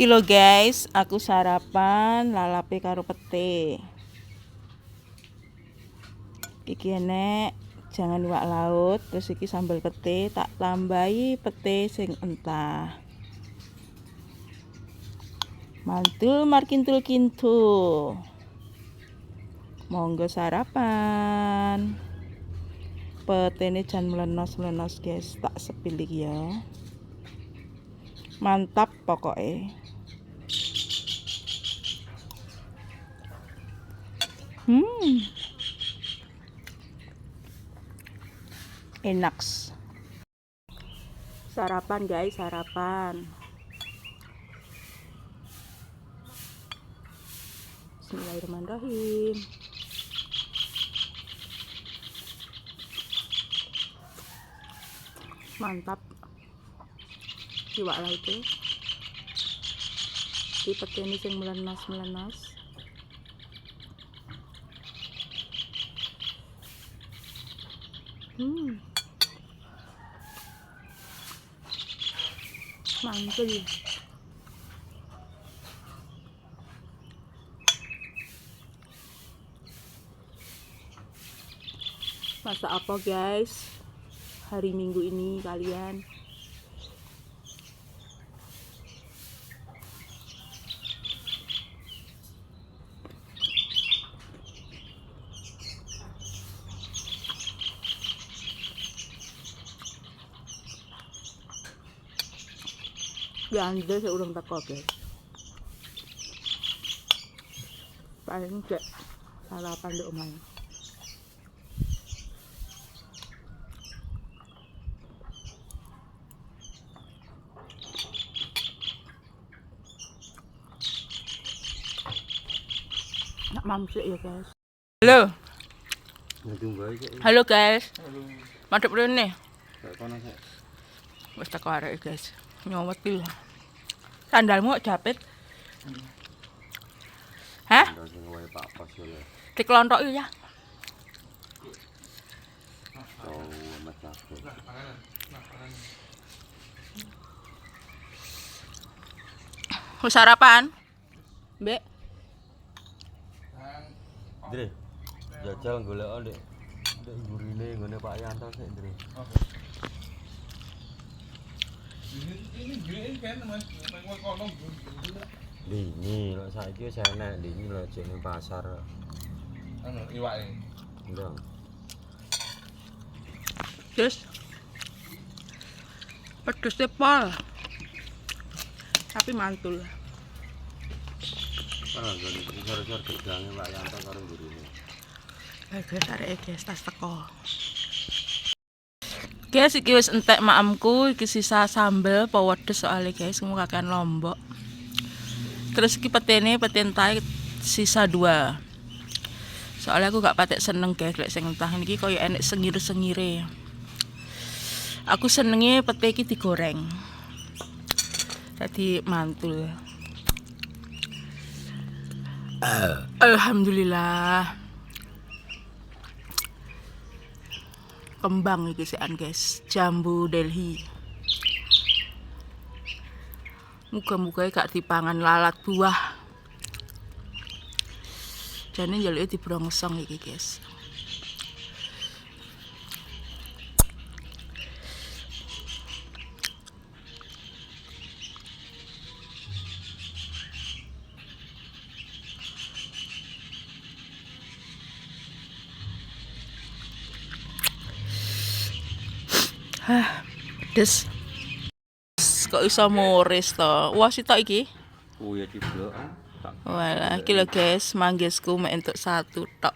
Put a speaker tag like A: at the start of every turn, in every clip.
A: Iki lho guys, aku sarapan lalape karo pete. Iki enek jangan iwak laut, terus iki sambal pete, tak tambahi pete sing entah. Mantul markintul kintul. Monggo sarapan. Petene jan melenos-melenos guys, tak sepil iki ya. Mantap pokoknya. Enak. Sarapan guys, sarapan. Bismillahirrahmanirrahim. Mantap. Iwak laute. Iki petene sing melenas-melenas. Mantul. Masak apa guys? Hari Minggu ini kalian? Ganda saya urung teko guys. Paling cek sarapan di omah. Nak mamsek ya guys. Halo. Halo guys. Madhep rene. Wis teko arek guys. Nyowet pil. Sandalmu japit. Hah? Diklontok ya. Wis sarapan? Mbek.
B: Dre, jajal golek ndek gurine nggone Pak Yanto sik, Dre. Ini kan Mas, nang kono. Ini lho saiki wis enek ini lho jek ning pasar. Anu iwake. Enggak.
A: Terus pedes pol. Tapi mantul.
B: Ah, gone isor-isor gedange Pak Yanto karo gurine.
A: Guys, arek guys tas teko. Guys, iki wis entek maemku, iki sisa sambel pewedes soalnya guys, ngukakan lombok. Terus iki petene tae sisa 2. Soalnya aku gak patek seneng guys, lek sing entah niki koyo enek sengir-sengire. Aku senenge pete iki digoreng. Jadi mantul. Alhamdulillah. Kembang iki sian guys, jambu Delhi. Muga-muga gak dipangan lalat buah. Jane njaluke dibrongsong iki guys. Pedes. Kok iso mores to? Wah sitok iki.
B: Oh ya diblok.
A: Walah, iki lho guys, manggesku mek entuk 1 tok.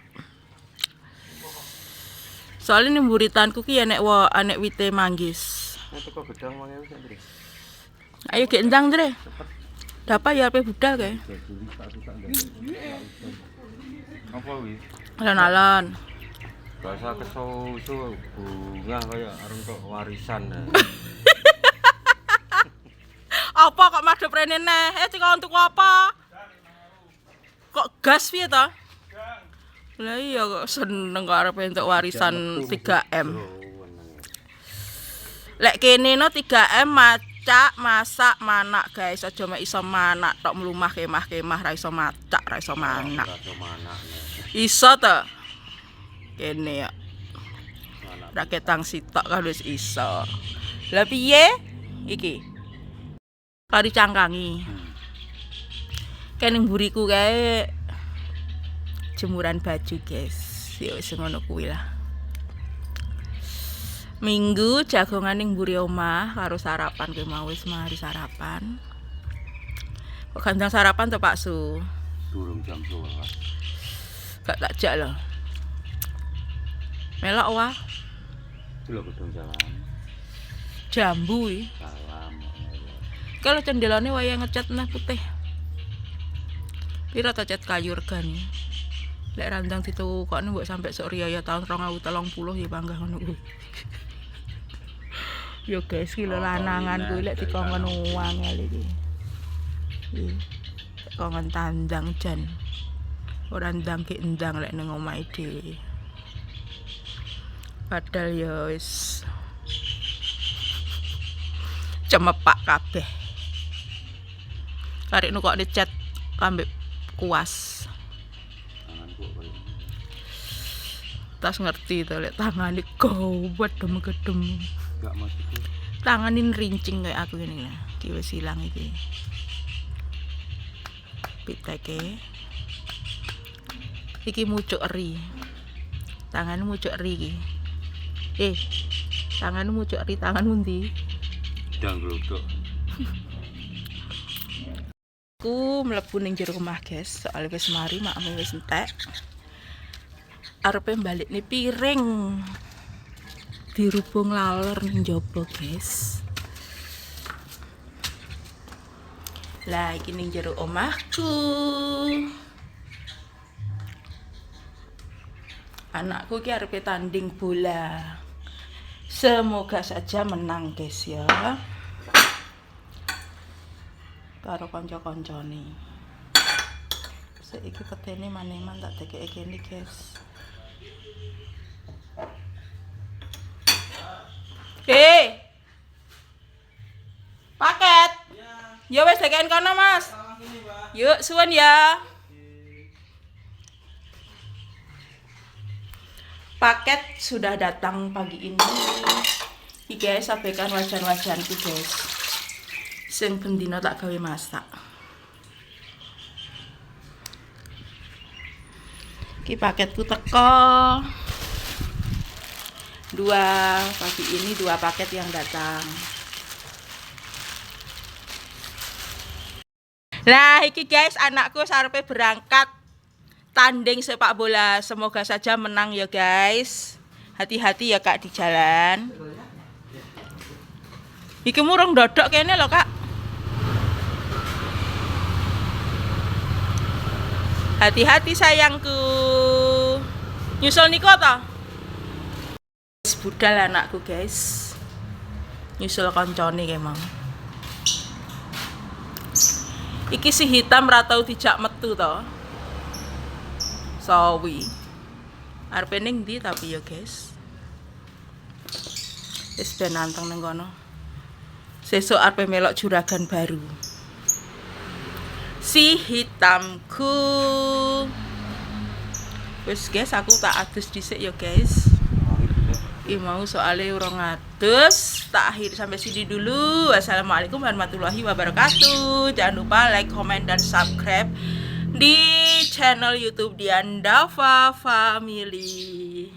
A: Soalnya ning buritanku ki enek anek wite manggis.
B: Teko gedang 2000 sik, Dre.
A: Ayo ge endang, Dre. Dapat ya ape budal kae.
B: Apa wi?
A: Alon-alon.
B: Bahasa kesusu bunga kaya arep kok warisan.
A: Apa kok madhep rene neh? Dikon tuku apa? Kok gas piye to? Lah iya kok seneng kok arep entuk warisan 3M. Lek kene no 3M macak, masak, manak guys. Aja mek iso manak tok mlumah kemah-kemah ra iso macak, ra iso manak. Iso to. Kene ya. Ra ketang sitok kan wis iso. Lah piye? Iki. Kari cangkangi. Kene mburiku kae jemuran baju guys. Ya wis ngono kuwi lah. Minggu jagongan ning mburi omah karo sarapan ki mau wis mari sarapan. Kok gandang sarapan to Pak Su?
B: Durung jam 12.
A: Gak tak jak lho. Melok wah.
B: Lho gedung jalan.
A: Jambu iki.
B: Salam.
A: Kalau cendelane waya ngecat nah putih. Pira ta cat kayu regane? Lek randang ditukokne mbok sampe sok riya tahun 2030 ya panggah ngono kuwi. Yo guys, ki lho lanangan kuwi lek dikongkon uang iki. Iki. Kongkon tandang jan. Ora ndang ki ndang lek ning omahe dhewe. Padahal ya wis cemepak kabeh. Karek kok dicat ambek kuas. Tas ngerti to lek tangane gowet dem-gedem.
B: Enggak maksudku.
A: Tanganin rincing kayak aku ini lah. Iki wis ilang iki. Piteke. Iki mucuk eri. Tanganmu mucuk eri iki. Tanganmu mucuk eri, tanganmu ndi?
B: Dang glodok.
A: Aku mlebu ning jero omah, guys. Soale wis mari makme wis entek. Arepe balik nih piring. Dirubung laler ning jaba, guys. Lah iki ning jero omahku. Anakku ki arepe tanding bola. Semoga saja menang, guys ya. Karo kanca-kancane. Saiki petene maneman tak dekeke kene, guys. Paket. Ya wis dekeken kono, Mas. Yuk, suwun ya. Paket sudah datang pagi ini. Iki guys, sampaikan wajan-wajanku, guys. Sing bendina tak gawe masak. Iki paketku teko. 2 pagi ini 2 paket yang datang. Nah, iki guys, anakku sarepe berangkat tanding sepak bola. Semoga saja menang ya, guys. Hati-hati ya, Kak, di jalan. Iki murung dodok kene lho, Kak. Hati-hati sayangku. Nyusul niko to? Budal anakku, guys. Nyusul koncone kae mau. Iki si hitam ra tau dijak metu to. Sawi. Arepe ning ndi tapi ya, guys. Wis ben nanteng ning kono. Sesuk arepe melok juragan baru. Si hitamku. Wis guys, aku tak adus dhisik ya, guys. Iki mau soalnya urung adus. Tak akhiri sampai sini dulu. Wassalamualaikum warahmatullahi wabarakatuh. Jangan lupa like, comment, dan subscribe di channel YouTube Diandava Family.